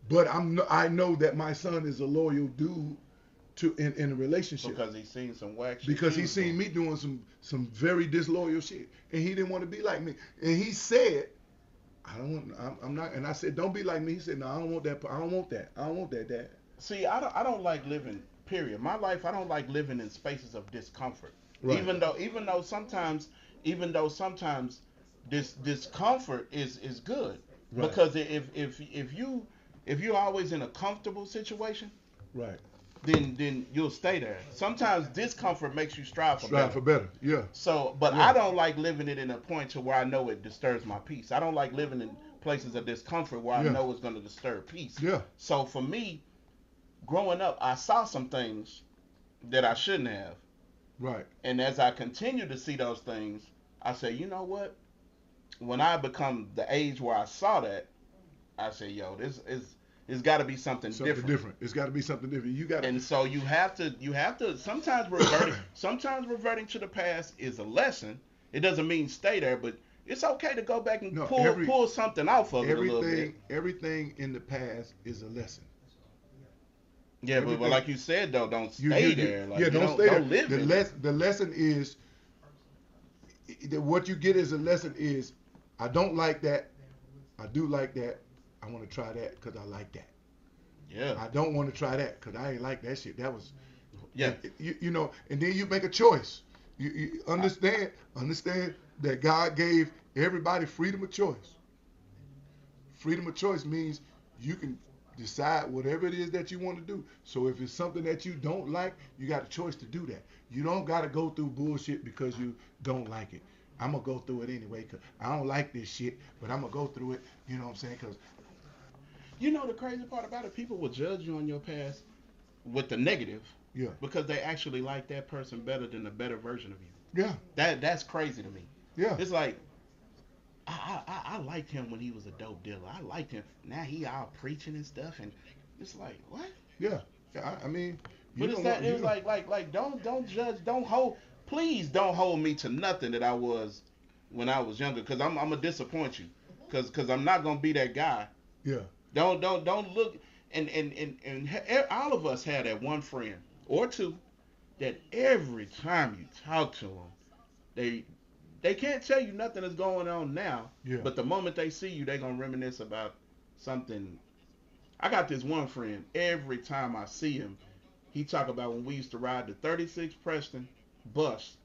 but I know that my son is a loyal dude in a relationship. Because he's seen some whack shit. Because he's seen me doing some very disloyal shit, and he didn't want to be like me. And he said, I'm not, and I said, don't be like me. He said, no, I don't want that. I don't want that, Dad. See, I don't like living, period. My life, I don't like living in spaces of discomfort. Right. Even though sometimes this discomfort is good. Right. Because if you're always in a comfortable situation, right, then you'll stay there. Sometimes discomfort makes you strive for better. Yeah. So, but yeah. I don't like living it in a point to where I know it disturbs my peace. I don't like living in places of discomfort where I know it's going to disturb peace. Yeah. So for me, growing up, I saw some things that I shouldn't have. Right. And as I continue to see those things, I say, you know what? When I become the age where I saw that, I say, yo, it's got to be something different. It's got to be something different. You got. And so you have to sometimes reverting to the past is a lesson. It doesn't mean stay there, but it's okay to go back and pull something off of it a little bit. Everything in the past is a lesson. Yeah, but like you said though, don't stay there. Don't stay there. Don't live the lesson is what you get as a lesson is, I don't like that. I do like that. I want to try that because I like that. Yeah. I don't want to try that because I ain't like that shit. That was, yeah. You know, and then you make a choice. You understand that God gave everybody freedom of choice. freedom of choice means you can decide whatever it is that you want to do. So if it's something that you don't like, you got a choice to do that. You don't got to go through bullshit because you don't like it. I'm going to go through it anyway because I don't like this shit, but I'm going to go through it, you know what I'm saying? Because you know the crazy part about it, people will judge you on your past with the negative, yeah, because they actually like that person better than the better version of you. Yeah. That's crazy to me. Yeah. It's like, I liked him when he was a dope dealer. I liked him. Now he out preaching and stuff, and it's like, what? Yeah. I mean, but it's that, it was like don't judge, please don't hold me to nothing that I was when I was younger, because I'm gonna disappoint you, because I'm not gonna be that guy. Yeah. Don't look, and all of us had that one friend or two that every time you talk to them, they can't tell you nothing that's going on now, yeah, but the moment they see you, they gonna reminisce about something. I got this one friend, every time I see him, he talk about when we used to ride the 36 Preston bus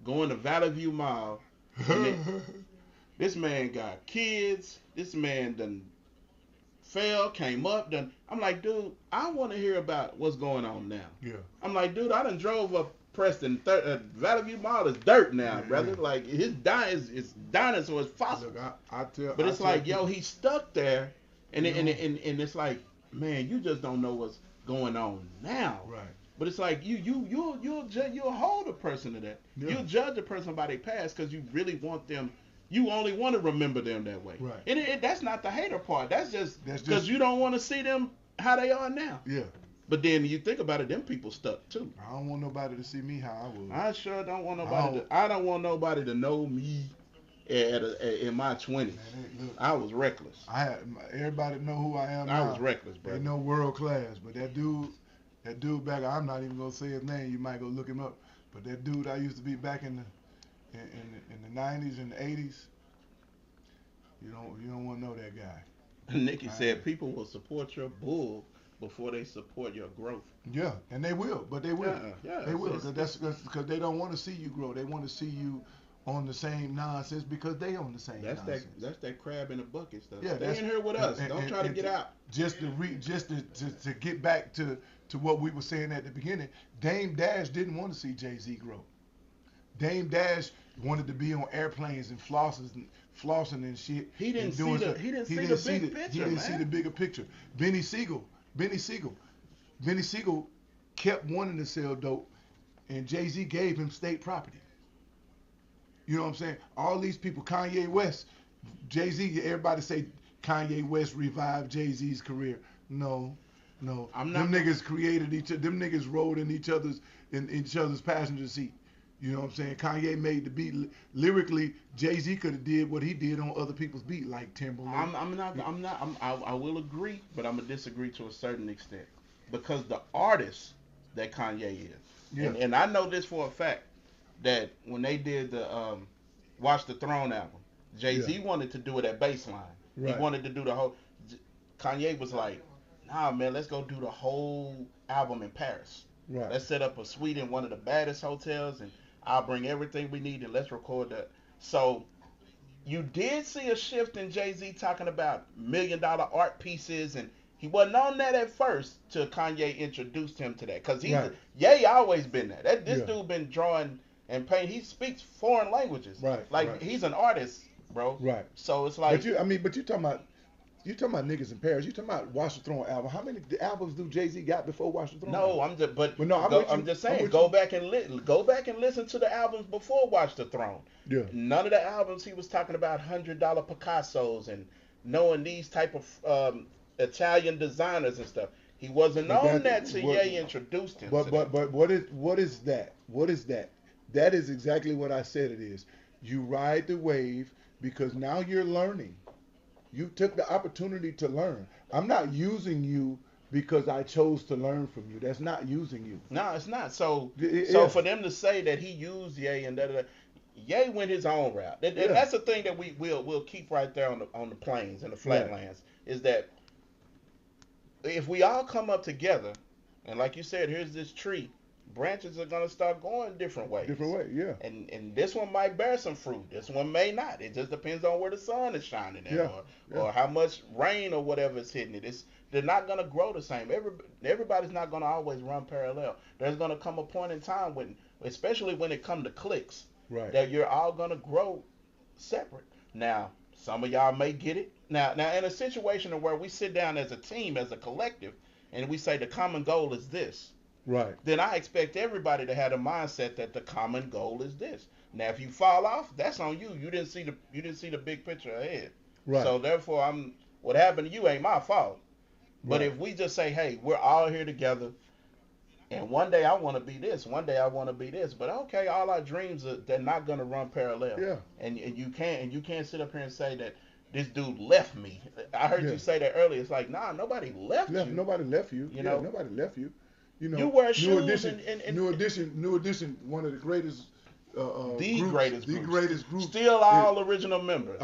going to Valley View Mall. This man got kids. This man done fell, came up, done. I'm like, dude, I want to hear about what's going on now. Yeah. I'm like, dude, I done drove up Preston. Valley View Mall is dirt now, brother. Yeah. Like, his is dinosaur is fossil. Look, but it's like, yo, he's stuck there, and it's like, man, you just don't know what's going on now. Right. But it's like you'll hold a person to that. Yeah. You'll judge a person by their past because you really want them. You only want to remember them that way. Right. And that's not the hater part. That's just because you don't want to see them how they are now. Yeah. But then you think about it, them people stuck too. I don't want nobody to see me how I was. I sure don't want nobody. I don't want nobody to know me in my 20s. Man, look, I was reckless. Everybody know who I am. I was reckless, bro. They know world class, but that dude back, I'm not even gonna say his name. You might go look him up. But that dude I used to be back in the 90s and the 80s. You don't want to know that guy. Nikki said people will support your bull before they support your growth. Yeah, and they will, but they will. Yeah, they will, because they don't want to see you grow. They want to see you on the same nonsense because they on the same nonsense. That's that crab in the bucket stuff. Yeah, stay in here with us. Don't try to get out. Just to get back to what we were saying at the beginning, Dame Dash didn't want to see Jay-Z grow. Dame Dash wanted to be on airplanes and flossing and shit. He didn't see the big picture. He didn't see the bigger picture. Benny Siegel kept wanting to sell dope, and Jay-Z gave him state property. You know what I'm saying? All these people, Kanye West, Jay-Z, everybody say Kanye West revived Jay-Z's career. No. Them niggas created each other. Them niggas rode in each other's passenger seat. You know what I'm saying? Kanye made the beat. Lyrically, Jay-Z could have did what he did on other people's beat, like Timberland. I will agree, but I'm gonna disagree to a certain extent, because the artist that Kanye is, yeah. and I know this for a fact, that when they did the Watch the Throne album, Jay-Z wanted to do it at Baseline. Right. He wanted to do the whole. Kanye was like, nah, man, let's go do the whole album in Paris. Right. Let's set up a suite in one of the baddest hotels, and I'll bring everything we need, and let's record that. So you did see a shift in Jay-Z talking about $1 million art pieces, and he wasn't on that at first till Kanye introduced him to that. Because Ye always been that. This dude been drawing and painting. He speaks foreign languages. Right. He's an artist, bro. Right. So it's like. But you talking about niggas in Paris. You talking about Watch the Throne album. How many albums do Jay-Z got before Watch the Throne? No, I'm just saying. Go back and listen to the albums before Watch the Throne. Yeah. None of the albums he was talking about $100 Picassos and knowing these type of Italian designers and stuff. He wasn't on that till Ye introduced him. But what is that? What is that? That is exactly what I said it is. You ride the wave because now you're learning. You took the opportunity to learn. I'm not using you because I chose to learn from you. That's not using you. No, it's not. So for them to say that he used Ye and Ye went his own route. And that's the thing that we'll keep right there on the plains and the flatlands, is that if we all come up together, and like you said, here's this tree, branches are gonna start going different ways. Different way, yeah. And this one might bear some fruit. This one may not. It just depends on where the sun is shining at, or how much rain or whatever is hitting it. They're not gonna grow the same. Everybody's not gonna always run parallel. There's gonna come a point in time when, especially when it comes to clicks, right, that you're all gonna grow separate. Now, some of y'all may get it. Now, in a situation where we sit down as a team, as a collective, and we say the common goal is this, right, then I expect everybody to have a mindset that the common goal is this. Now, if you fall off, that's on you. You didn't see the big picture ahead. right. So therefore, what happened to you ain't my fault. But Right. if we just say, hey, we're all here together, and one day I want to be this, one day I want to be this, but okay, all our dreams they're not gonna run parallel. Yeah. And you can't sit up here and say that this dude left me. I heard you say that earlier. It's like, nah, nobody left you. Nobody left you. You know, nobody left you. You know, you wear New shoes Edition, New Edition, one of the greatest. The groups, greatest group. Still all original members.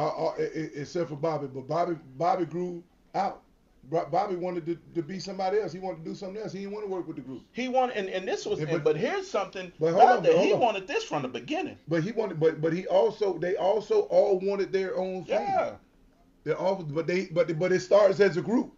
Except for Bobby, but Bobby grew out. Bobby wanted to be somebody else. He wanted to do something else. He didn't want to work with the group. He wanted, and this was, but here's something. But hold on. He wanted this from the beginning. But he wanted, but they also all wanted their own thing. Yeah. They all, but it starts as a group.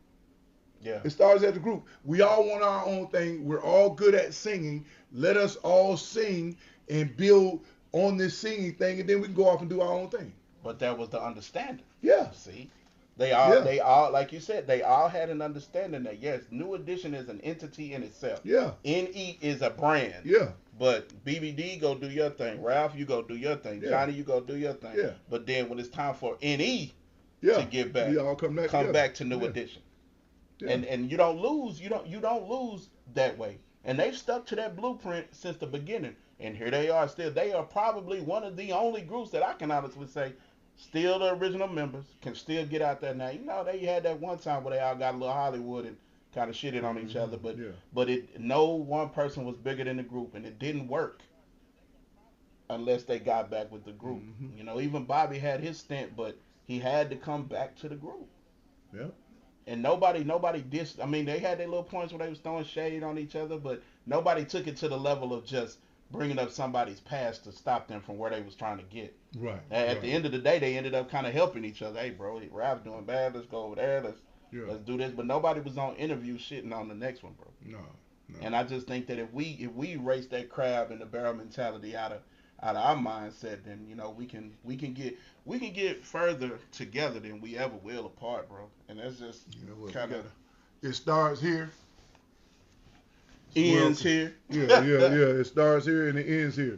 Yeah. It starts as a group. We all want our own thing. We're all good at singing. Let us all sing and build on this singing thing, and then we can go off and do our own thing. But that was the understanding. Yeah. See, they all, like you said, they all had an understanding that yes, New Edition is an entity in itself. Yeah. NE is a brand. Yeah. But BBD go do your thing. Ralph, you go do your thing. Yeah. Johnny, you go do your thing. Yeah. But then when it's time for NE Yeah. to get back, We all come back to New Edition. Yeah. And you don't lose. You don't lose that way. And they've stuck to that blueprint since the beginning. And here they are still. They are probably one of the only groups that I can honestly say still the original members can still get out there now. You know, they had that one time where they all got a little Hollywood and kind of shitted on each other, but no one person was bigger than the group, and it didn't work unless they got back with the group. Mm-hmm. You know, even Bobby had his stint, but he had to come back to the group. Yeah. And nobody dissed. I mean, they had their little points where they was throwing shade on each other, but nobody took it to the level of just bringing up somebody's past to stop them from where they was trying to get. Right. At the end of the day, they ended up kind of helping each other. Hey, bro, Ralph's doing bad. Let's go over there. Let's do this. But nobody was on interview shitting on the next one, bro. No. And I just think that if we erase that crab and the barrel mentality out of our mindset, then you know we can get further together than we ever will apart, bro. And that's just kind of. It starts here. Ends here. Yeah. It starts here and it ends here.